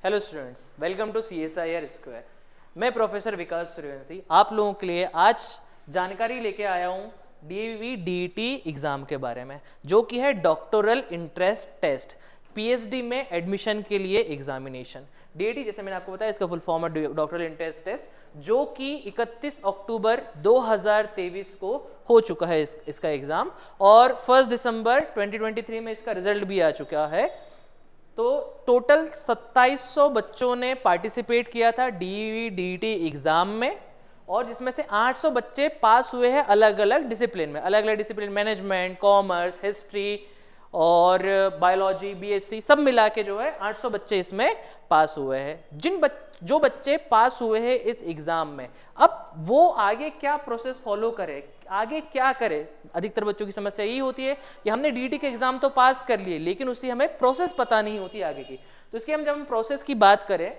Hello students, welcome to CSIR square. मैं professor Vikas Suryavanshi आप लोगों के लिए आज जानकारी लेके आया हूँ DVDET एग्ज़ाम के बारे में, जो कि है डॉक्टोरल इंटरेस्ट टेस्ट, PhD में एडमिशन के लिए एग्जामिनेशन। DET जैसे मैंने आपको बताया, इसका फुल फॉर्म है डॉक्टोरल इंटरेस्ट टेस्ट, जो कि 31 अक्टूबर 2023 को हो चुका है इसका एग्ज़ाम, और 1 दिसंबर 2023 में इसका रिजल्ट भी आ चुका है। तो टोटल 2700 बच्चों ने पार्टिसिपेट किया था DVDET एग्जाम में, और जिसमें से 800 बच्चे पास हुए हैं अलग अलग डिसिप्लिन में, मैनेजमेंट, कॉमर्स, हिस्ट्री और बायोलॉजी, BSc सब मिला के जो है 800 बच्चे इसमें पास हुए हैं। जो बच्चे पास हुए हैं इस एग्जाम में, अब वो आगे क्या प्रोसेस फॉलो करे, आगे क्या करे। अधिकतर बच्चों की समस्या यही होती है कि हमने DET के एग्जाम तो पास कर लिए, लेकिन उसकी हमें प्रोसेस पता नहीं होती आगे की। तो इसके जब हम प्रोसेस की बात करें,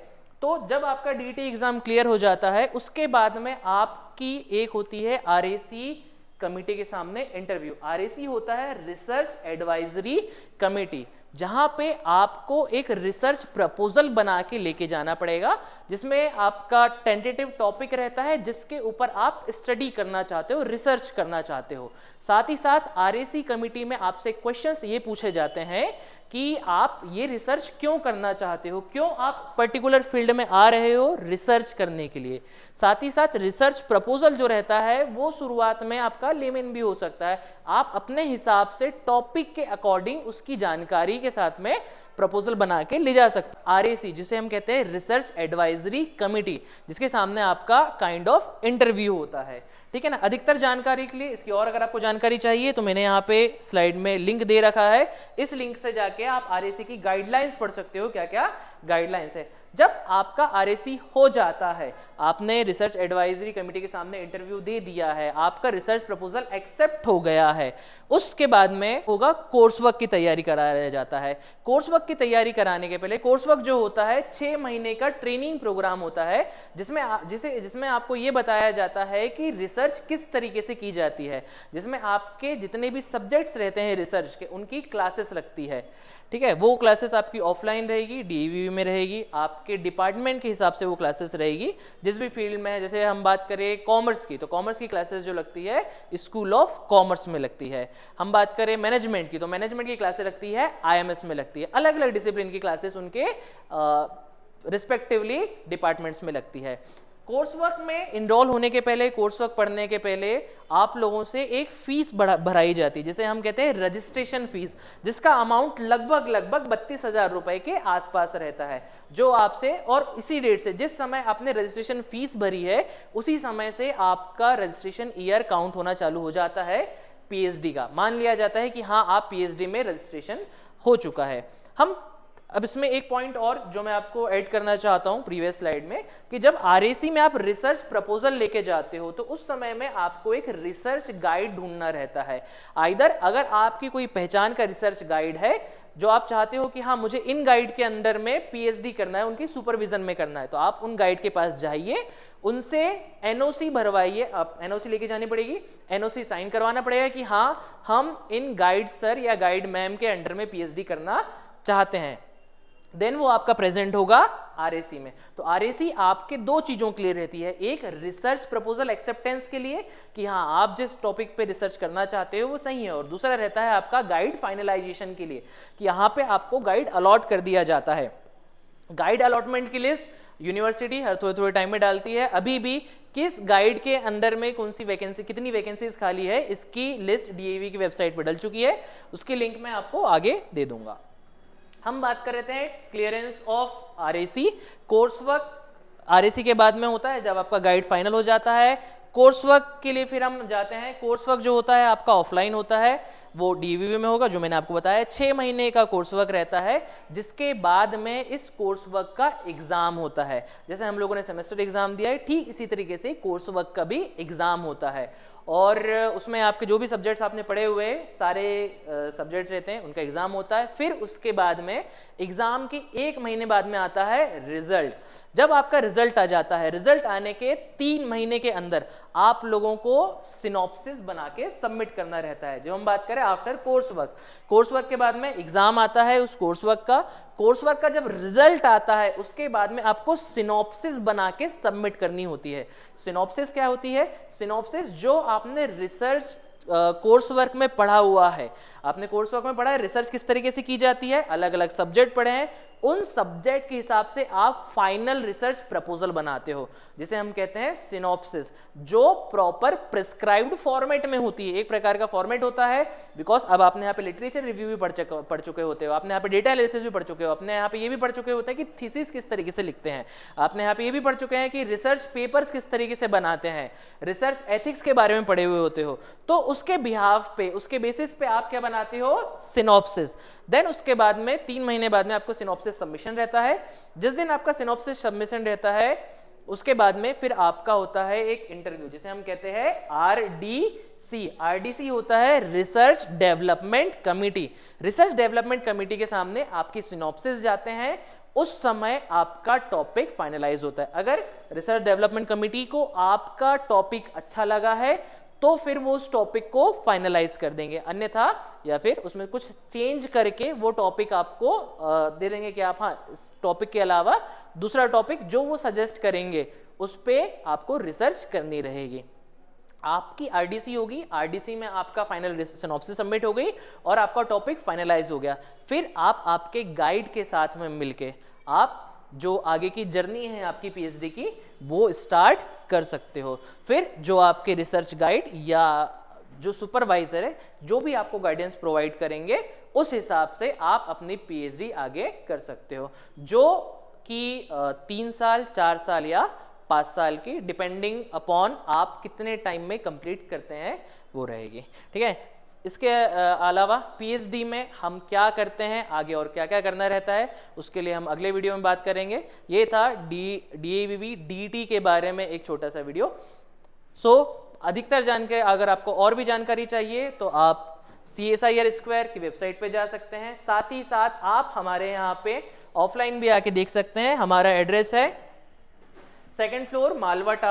तो जब आपका DET एग्जाम क्लियर हो जाता है, उसके बाद में आपकी एक होती है RAC कमिटी के सामने इंटरव्यू। RAC होता है रिसर्च एडवाइजरी कमेटी, जहां पे आपको एक रिसर्च प्रपोजल बना के लेके जाना पड़ेगा, जिसमें आपका टेंटेटिव टॉपिक रहता है जिसके ऊपर आप स्टडी करना चाहते हो, रिसर्च करना चाहते हो। साथ ही साथ RAC कमेटी में आपसे क्वेश्चंस ये पूछे जाते हैं कि आप ये रिसर्च क्यों करना चाहते हो, क्यों आप पर्टिकुलर फील्ड में आ रहे हो रिसर्च करने के लिए। साथ ही साथ रिसर्च प्रपोजल जो रहता है वो शुरुआत में आपका लेमन भी हो सकता है, आप अपने हिसाब से टॉपिक के अकॉर्डिंग उसकी जानकारी के साथ में प्रपोजल बना के ले जा सकते हैं। RAC जिसे हम कहते हैं रिसर्च एडवाइजरी कमेटी, जिसके सामने आपका काइंड ऑफ इंटरव्यू होता है, ठीक है ना। अधिकतर जानकारी के लिए इसकी, और अगर आपको जानकारी चाहिए तो मैंने यहाँ पे स्लाइड में लिंक दे रखा है, इस लिंक से जाके आप RAC की गाइडलाइंस पढ़ सकते हो, क्या क्या गाइडलाइंस है। जब आपका RAC हो जाता है, आपने रिसर्च एडवाइजरी कमेटी के सामने इंटरव्यू दे दिया है, आपका रिसर्च प्रपोजल एक्सेप्ट हो गया है, उसके बाद में होगा कोर्स वर्क की तैयारी कराया जाता है। कोर्स वर्क की तैयारी कराने के पहले कोर्स वर्क जो होता है 6 महीने का ट्रेनिंग प्रोग्राम होता है, जिसमें आपको ये बताया जाता है कि रिसर्च किस तरीके से की जाती है, जिसमें आपके जितने भी सब्जेक्ट्स रहते हैं रिसर्च के, उनकी क्लासेस लगती है, ठीक है। वो क्लासेस आपकी ऑफलाइन रहेगी, DAV में रहेगी, आपके डिपार्टमेंट के हिसाब से वो क्लासेस रहेगी, जिस भी फील्ड में है। जैसे हम बात करें कॉमर्स की, तो कॉमर्स की क्लासेस जो लगती है स्कूल ऑफ कॉमर्स में लगती है। हम बात करें मैनेजमेंट की, तो मैनेजमेंट की क्लासेस लगती है IMS में लगती है। अलग अलग डिसिप्लिन की क्लासेस उनके रिस्पेक्टिवली डिपार्टमेंट्स में लगती है। कोर्स वर्क में इनरोल होने के पहले, कोर्स वर्क पढ़ने के पहले आप लोगों से एक फीस भराई जाती है, जिसे हम कहते हैं रजिस्ट्रेशन फीस, जिसका अमाउंट लगभग 32,000 रुपए के आसपास रहता है, जो आपसे, और इसी डेट से, जिस समय आपने रजिस्ट्रेशन फीस भरी है उसी समय से आपका रजिस्ट्रेशन ईयर काउंट होना चालू हो जाता है PhD का। मान लिया जाता है कि हाँ, आप PhD में रजिस्ट्रेशन हो चुका है। अब इसमें एक पॉइंट और जो मैं आपको ऐड करना चाहता हूं प्रीवियस स्लाइड में, कि जब RAC में आप रिसर्च प्रपोजल लेके जाते हो, तो उस समय में आपको एक रिसर्च गाइड ढूंढना रहता है। आइदर अगर आपकी कोई पहचान का रिसर्च गाइड है, जो आप चाहते हो कि हाँ, मुझे इन गाइड के अंदर में PhD करना है, उनकी सुपरविजन में करना है, तो आप उन गाइड के पास जाइए, उनसे NOC भरवाइए। आप NOC लेके जानी पड़ेगी, NOC साइन करवाना पड़ेगा कि हाँ, हम इन गाइड सर या गाइड मैम के अंडर में PhD करना चाहते हैं। देन वो आपका प्रेजेंट होगा RAC में। तो RAC आपके दो चीजों के लिए रहती है, एक रिसर्च प्रपोजल एक्सेप्टेंस के लिए कि हाँ, आप जिस टॉपिक पे रिसर्च करना चाहते हो वो सही है, और दूसरा रहता है आपका गाइड फाइनलाइजेशन के लिए, कि यहाँ पे आपको गाइड अलॉट कर दिया जाता है। गाइड अलॉटमेंट की लिस्ट यूनिवर्सिटी हर थोड़े थोड़े टाइम में डालती है। अभी भी किस गाइड के अंडर में कौन सी वैकेंसी, कितनी वैकेंसीज खाली है, इसकी लिस्ट DAV की वेबसाइट पर डल चुकी है, उसकी लिंक मैं आपको आगे दे दूंगा। हम बात कर रहे हैं clearance of RAC। Course work RAC के बाद में होता है जब आपका गाइड फाइनल हो जाता है। कोर्स वर्क के लिए फिर हम जाते हैं, कोर्स वर्क जो होता है आपका ऑफलाइन होता है, वो DAV में होगा, जो मैंने आपको बताया 6 महीने का कोर्स वर्क रहता है, जिसके बाद में इस कोर्स वर्क का एग्जाम होता है। जैसे हम लोगों ने सेमेस्टर एग्जाम दिया है, ठीक इसी तरीके से कोर्स वर्क का भी एग्जाम होता है, और उसमें आपके जो भी सब्जेक्ट्स आपने पढ़े हुए सारे सब्जेक्ट्स रहते हैं, उनका एग्जाम होता है। फिर उसके बाद में एग्जाम के 1 महीने बाद में आता है रिजल्ट। जब आपका रिजल्ट आ जाता है, रिजल्ट आने के 3 महीने के अंदर आप लोगों को सिनॉप्सिस बना के सबमिट करना रहता है, जो हम बात करें after course work. Course work के बाद में एग्जाम आता है उस कोर्स वर्क का। कोर्स वर्क का जब रिजल्ट आता है उसके बाद में आपको सिनॉप्सिस बना के सबमिट करनी होती है। सिनॉप्सिस क्या होती है? सिनॉप्सिस जो आपने रिसर्च कोर्स वर्क में पढ़ा हुआ है, आपने कोर्स वर्क में पढ़ा है रिसर्च किस तरीके से की जाती है, अलग अलग सब्जेक्ट पढ़े हैं, उन सब्जेक्ट के हिसाब से आप फाइनल रिसर्च प्रपोजल बनाते हो, जिसे हम कहते हैं सिनॉप्सिस, जो प्रॉपर प्रिस्क्राइब्ड फॉर्मेट में होती है। एक प्रकार का फॉर्मेट होता है, बिकॉज अब आपने यहाँ पे लिटरेचर रिव्यू भी पढ़ चुके होते हो, आपने यहाँ पे डेटा एनालिसिस भी पढ़ चुके हो, आपने यहाँ पे ये भी पढ़ चुके होते हैं कि थीसिस किस तरीके से लिखते हैं, आपने यहाँ पे ये भी पढ़ चुके हैं कि रिसर्च पेपर्स किस तरीके से बनाते हैं, रिसर्च एथिक्स के बारे में पढ़े हुए होते हो। तो उसके बिहाफ पे, उसके बेसिस पे आप क्या बनाते हो? सिनॉप्सिस। देन उसके बाद में 3 महीने बाद में आपको सिनॉप्सिस सबमिशन रहता है। जिस दिन आपका सिनॉप्सिस सबमिशन रहता है उसके बाद में फिर आपका होता है एक इंटरव्यू, जिसे हम कहते हैं आरडीसी। आरडीसी होता है research development committee. Research development committee के सामने आपकी सिनॉप्सिस जाते हैं, उस समय आपका टॉपिक फाइनलाइज होता है। अगर रिसर्च डेवलपमेंट कमिटी को आपका टॉपिक अच्छा लगा है तो फिर वो उस टॉपिक को फाइनलाइज कर देंगे, अन्यथा या फिर उसमें कुछ चेंज करके वो टॉपिक आपको दे देंगे कि आप हाँ इस टॉपिक के अलावा दूसरा टॉपिक जो वो सजेस्ट करेंगे उस पे आपको रिसर्च करनी रहेगी। आपकी आरडीसी होगी, आरडीसी में आपका फाइनल सिनॉप्सिस सबमिट हो गई और आपका टॉपिक फाइनलाइज हो गया। फिर आप आपके गाइड के साथ में मिलके आप जो आगे की जर्नी है आपकी पीएचडी की वो स्टार्ट कर सकते हो। फिर जो आपके रिसर्च गाइड या जो सुपरवाइजर है जो भी आपको गाइडेंस प्रोवाइड करेंगे उस हिसाब से आप अपनी पीएचडी आगे कर सकते हो, जो कि 3 साल 4 साल या 5 साल की डिपेंडिंग अपॉन आप कितने टाइम में कंप्लीट करते हैं वो रहेगी। ठीक है, इसके अलावा पीएचडी में हम क्या करते हैं आगे और क्या क्या करना रहता है उसके लिए हम अगले वीडियो में बात करेंगे। ये था डीएवीवी डीटी के बारे में एक छोटा सा वीडियो। अधिकतर जानकारी, अगर आपको और भी जानकारी चाहिए तो आप CSIR स्क्वायर की वेबसाइट पे जा सकते हैं। साथ ही साथ आप हमारे यहाँ पे ऑफलाइन भी आके देख सकते हैं। हमारा एड्रेस है 2nd फ्लोर मालवा टावर।